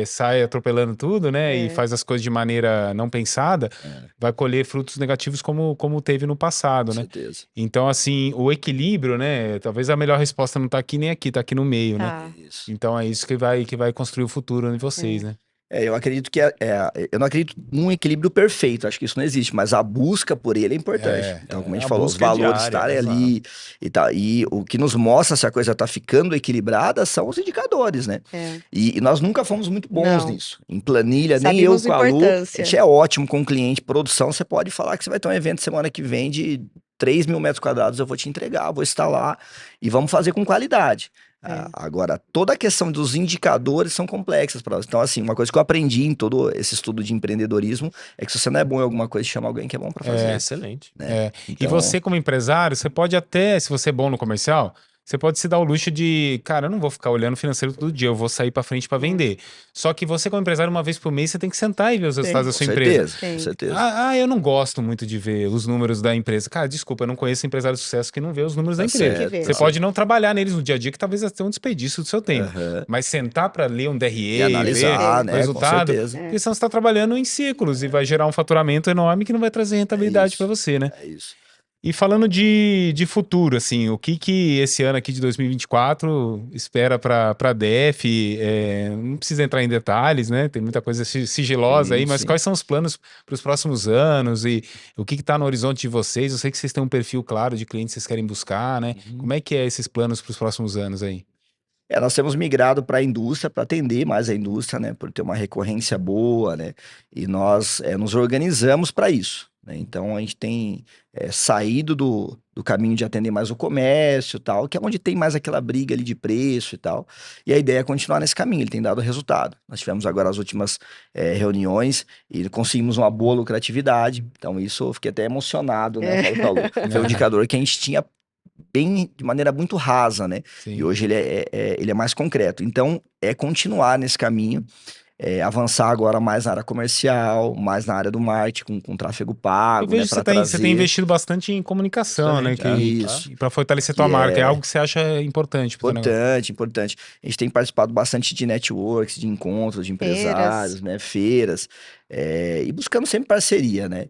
sai atropelando tudo, né, e faz as coisas de maneira não pensada, vai colher frutos negativos como teve no passado, né? Certeza. Então, assim, o equilíbrio, né, talvez a melhor resposta não tá aqui nem aqui, tá aqui no meio, né? Isso. Então é isso que vai construir o futuro de vocês, né? Eu acredito que eu não acredito num equilíbrio perfeito, acho que isso não existe, mas a busca por ele é importante. Então, como a gente falou, os valores estarem ali e tal. E o que nos mostra se a coisa está ficando equilibrada são os indicadores, né? E nós nunca fomos muito bons nisso. Em planilha, nem eu com a Lu. A gente é ótimo com o cliente, produção, você pode falar que você vai ter um evento semana que vem de 3 mil metros quadrados, eu vou te entregar, vou estar lá e vamos fazer com qualidade. Agora, toda a questão dos indicadores são complexas para nós. Então, assim, uma coisa que eu aprendi em todo esse estudo de empreendedorismo é que se você não é bom em alguma coisa, chama alguém que é bom para fazer. Excelente. Né? E você, como empresário, você pode até, se você é bom no comercial, você pode se dar o luxo de, cara, eu não vou ficar olhando o financeiro todo dia, eu vou sair para frente para vender. Só que você, como empresário, uma vez por mês, você tem que sentar e ver os resultados da sua empresa. Com certeza. Eu não gosto muito de ver os números da empresa. Cara, desculpa, eu não conheço empresário de sucesso que não vê os números da empresa. Você pode não trabalhar neles no dia a dia, que talvez seja um desperdício do seu tempo. Mas sentar para ler um DRE, e analisar, ver o resultado, porque senão você está trabalhando em ciclos e vai gerar um faturamento enorme que não vai trazer rentabilidade para você, né? É isso. E falando de futuro, assim, o que esse ano aqui de 2024 espera para a DEF? Não precisa entrar em detalhes, né? Tem muita coisa sigilosa aí, mas quais são os planos para os próximos anos e o que está no horizonte de vocês? Eu sei que vocês têm um perfil claro de clientes que vocês querem buscar, né? Como é que é esses planos para os próximos anos aí? Nós temos migrado para a indústria, para atender mais a indústria, né? Por ter uma recorrência boa, né? E nós nos organizamos para isso, né? Então, a gente tem saído do caminho de atender mais o comércio e tal, que é onde tem mais aquela briga ali de preço e tal. E a ideia é continuar nesse caminho, ele tem dado resultado. Nós tivemos agora as últimas reuniões e conseguimos uma boa lucratividade. Então, isso eu fiquei até emocionado, né? Paulo? Foi um indicador que a gente tinha de maneira muito rasa, né? Sim. E hoje ele é mais concreto. Então, é continuar nesse caminho, avançar agora mais na área comercial, mais na área do marketing, com tráfego pago, Eu vejo né? que você tem investido bastante em comunicação, né? Para fortalecer tua marca. É algo que você acha importante pro teu negócio. Importante. A gente tem participado bastante de networks, de encontros de empresários, né? Feiras. E buscando sempre parceria, né?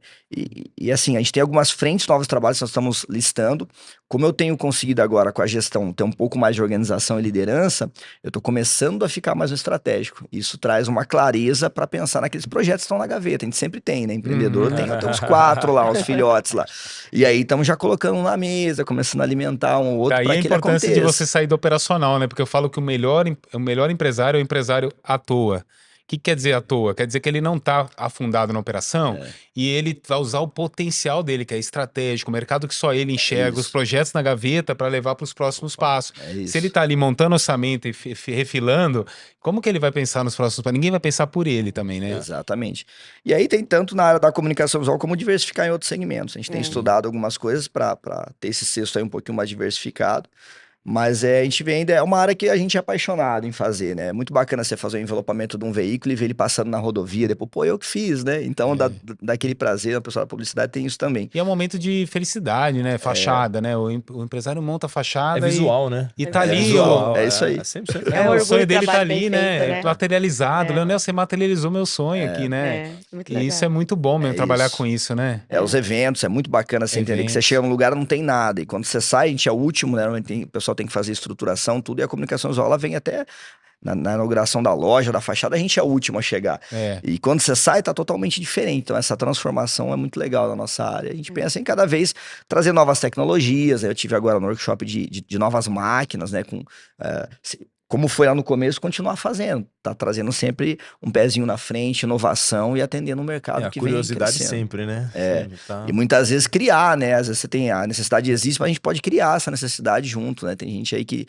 E assim, a gente tem algumas frentes, novos trabalhos que nós estamos listando. Como eu tenho conseguido agora com a gestão ter um pouco mais de organização e liderança, eu estou começando a ficar mais no estratégico. Isso traz uma clareza para pensar naqueles projetos que estão na gaveta. A gente sempre tem, né? Empreendedor tem até uns 4 lá, uns filhotes lá. E aí estamos já colocando na mesa, começando a alimentar um ou outro para que ele aconteça. Daí a importância de você sair do operacional, né? Porque eu falo que o melhor empresário é o empresário à toa. O que quer dizer à toa? Quer dizer que ele não está afundado na operação e ele vai usar o potencial dele, que é estratégico, o mercado que só ele enxerga, os projetos na gaveta para levar para os próximos passos. Se ele está ali montando orçamento e refilando, como que ele vai pensar nos próximos passos? Ninguém vai pensar por ele também, né? Exatamente. E aí tem tanto na área da comunicação visual como diversificar em outros segmentos. A gente tem estudado algumas coisas para ter esse cesto aí um pouquinho mais diversificado. Mas a gente vê ainda, é uma área que a gente é apaixonado em fazer, né? É muito bacana você fazer o envelopamento de um veículo e ver ele passando na rodovia, depois, pô, eu que fiz, né? Então, daquele prazer, a pessoa da publicidade tem isso também. E é um momento de felicidade, né? Fachada, né? O empresário monta a fachada. É visual, né? E tá ali. Visual, é isso aí. O sonho dele tá ali, né? Materializado. Leonel, você materializou meu sonho aqui, né? Muito e legal. isso é muito bom mesmo, trabalhar com isso, né? Os eventos, é muito bacana você entender que você chega num lugar e não tem nada. E quando você sai, a gente é o último, né? O pessoal tem que fazer estruturação, tudo, e a comunicação visual, ela vem até na inauguração da loja, da fachada, a gente é o último a chegar. E quando você sai, tá totalmente diferente. Então, essa transformação é muito legal na nossa área. A gente pensa em cada vez trazer novas tecnologias. Eu tive agora no workshop de novas máquinas, né? Como foi lá no começo, continuar fazendo. Tá trazendo sempre um pezinho na frente, inovação e atendendo o mercado que vem crescendo. A curiosidade sempre, né? E muitas vezes criar, né? Às vezes você tem a necessidade existe, mas a gente pode criar essa necessidade junto, né? Tem gente aí que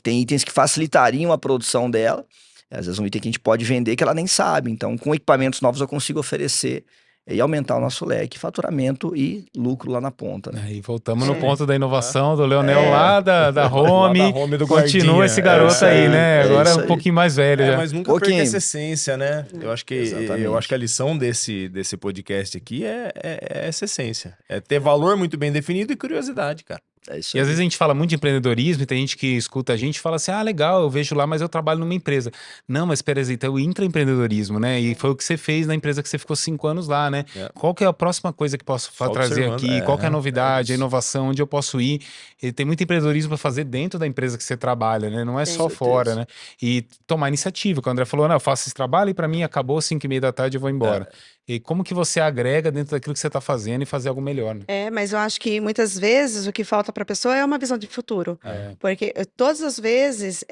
tem itens que facilitariam a produção dela. Às vezes um item que a gente pode vender que ela nem sabe. Então, com equipamentos novos eu consigo oferecer e aumentar o nosso leque, faturamento e lucro lá na ponta, né? E voltamos no ponto da inovação do Leonel lá da Home. Continua esse garoto aí, né? Agora é um pouquinho mais velho já. Mas nunca perca essa essência, né? Eu acho que a lição desse podcast aqui é essa essência. É ter valor muito bem definido e curiosidade, cara. Às vezes a gente fala muito de empreendedorismo e tem gente que escuta a gente e fala assim, legal, eu vejo lá, mas eu trabalho numa empresa. Não, mas pera aí, então o intraempreendedorismo, né? E foi o que você fez na empresa que você ficou 5 anos lá, né? Qual que é a próxima coisa que posso trazer aqui? Qual que é a novidade, a inovação, onde eu posso ir? E tem muito empreendedorismo para fazer dentro da empresa que você trabalha, né? Não é só fora, né? E tomar iniciativa. Quando o André falou, não, eu faço esse trabalho e para mim acabou 5:30 da tarde eu vou embora. E como que você agrega dentro daquilo que você está fazendo e fazer algo melhor, né? Mas eu acho que muitas vezes o que falta para a pessoa é uma visão de futuro. Porque todas as vezes,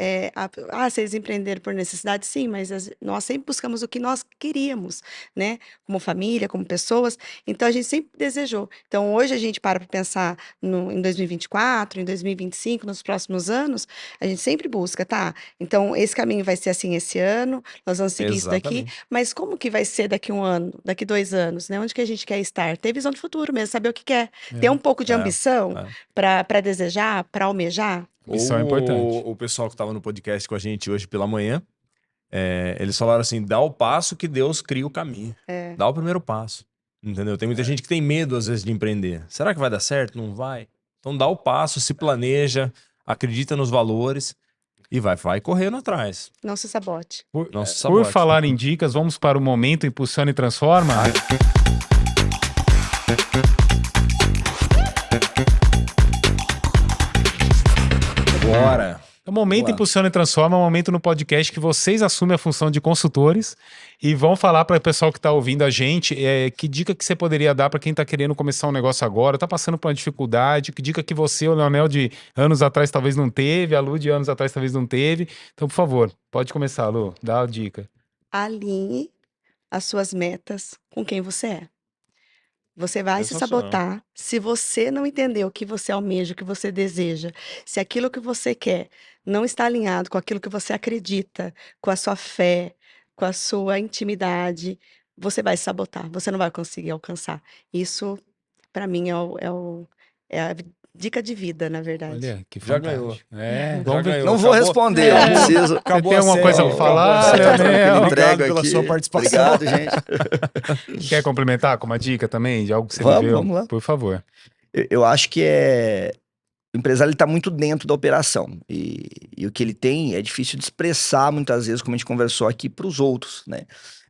vocês empreenderam por necessidade, sim, mas nós sempre buscamos o que nós queríamos, né? Como família, como pessoas. Então, a gente sempre desejou. Então, hoje a gente para pensar em 2024, em 2025, nos próximos anos, a gente sempre busca, tá? Então, esse caminho vai ser assim esse ano, nós vamos seguir isso daqui, mas como que vai ser daqui 1 ano? Daqui 2 anos, né? Onde que a gente quer estar? Ter visão de futuro mesmo, saber o que quer. Ter um pouco de ambição para desejar, para almejar. Isso é importante. O pessoal que estava no podcast com a gente hoje pela manhã, eles falaram assim, dá o passo que Deus cria o caminho. Dá o primeiro passo. Entendeu? Tem muita gente que tem medo, às vezes, de empreender. Será que vai dar certo? Não vai? Então dá o passo, se planeja, acredita nos valores e vai correndo atrás. Não se sabote. Não se Por sabote. falar em dicas, vamos para o momento Impulsiona e Transforma. Bora! O momento Boa. Impulsiona e Transforma é um momento no podcast que vocês assumem a função de consultores e vão falar para o pessoal que está ouvindo a gente que dica que você poderia dar para quem está querendo começar um negócio agora, está passando por uma dificuldade, que dica que você, o Leonel, de anos atrás talvez não teve, a Lu de anos atrás talvez não teve. Então, por favor, pode começar, Lu, dá a dica. Alinhe as suas metas com quem você é. Você vai se Sensacional. sabotar se você não entender o que você almeja, o que você deseja. Se aquilo que você quer não está alinhado com aquilo que você acredita, com a sua fé, com a sua intimidade, você vai se sabotar, você não vai conseguir alcançar. Isso, para mim, é a dica de vida, na verdade. Olha, que Já fantástico. ganhou. É, Já vamos ver. ganhou. Não vou Acabou. responder, eu preciso. Acabou tem a alguma série, coisa pra acabou falar, a série. Leonel? Obrigado Entrego pela aqui. sua participação. Obrigado, gente. Quer complementar com uma dica também de algo que você Vamos, viveu? vamos lá. Por favor. Eu acho que o empresário está muito dentro da operação e o que ele tem é difícil de expressar muitas vezes, como a gente conversou aqui, para os outros, né?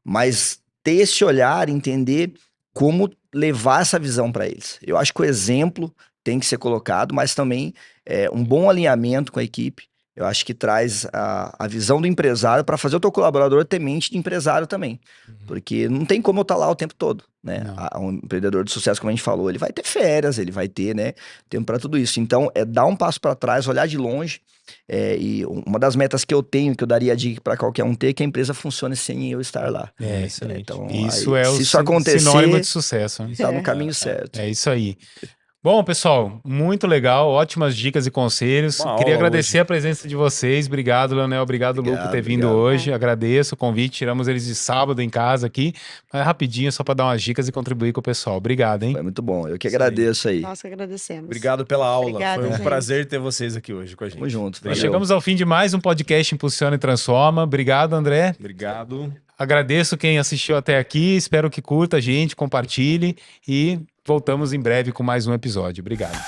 Mas ter esse olhar, entender como levar essa visão para eles. Eu acho que o exemplo tem que ser colocado, mas também um bom alinhamento com a equipe. Eu acho que traz a visão do empresário para fazer o teu colaborador ter mente de empresário também. Porque não tem como eu estar lá o tempo todo, né? Não. Um empreendedor de sucesso, como a gente falou, ele vai ter férias, ele vai ter, né, tempo para tudo isso. Então, dar um passo para trás, olhar de longe. E uma das metas que eu tenho, que eu daria a dica para qualquer um ter, é que a empresa funcione sem eu estar lá. Excelente. Então, Isso aí, é o se isso acontecer, sinônimo de sucesso. Né? está no caminho certo. É isso aí. Bom, pessoal, muito legal, ótimas dicas e conselhos. Uma Queria aula agradecer a presença de vocês. Obrigado, Leonel. Obrigado, Lu, por Obrigado, ter vindo obrigado. hoje. Agradeço o convite. Tiramos eles de sábado em casa aqui, mas rapidinho, só para dar umas dicas e contribuir com o pessoal. Obrigado, hein? Foi muito bom. Eu que Isso aí. agradeço aí. Nós que agradecemos. Obrigado pela aula. Obrigada, Foi um gente. prazer ter vocês aqui hoje com a gente. Tamo junto. Nós Valeu. chegamos ao fim de mais um podcast Impulsiona e Transforma. Obrigado, André. Obrigado. Agradeço quem assistiu até aqui. Espero que curta a gente, compartilhe e voltamos em breve com mais um episódio. Obrigado.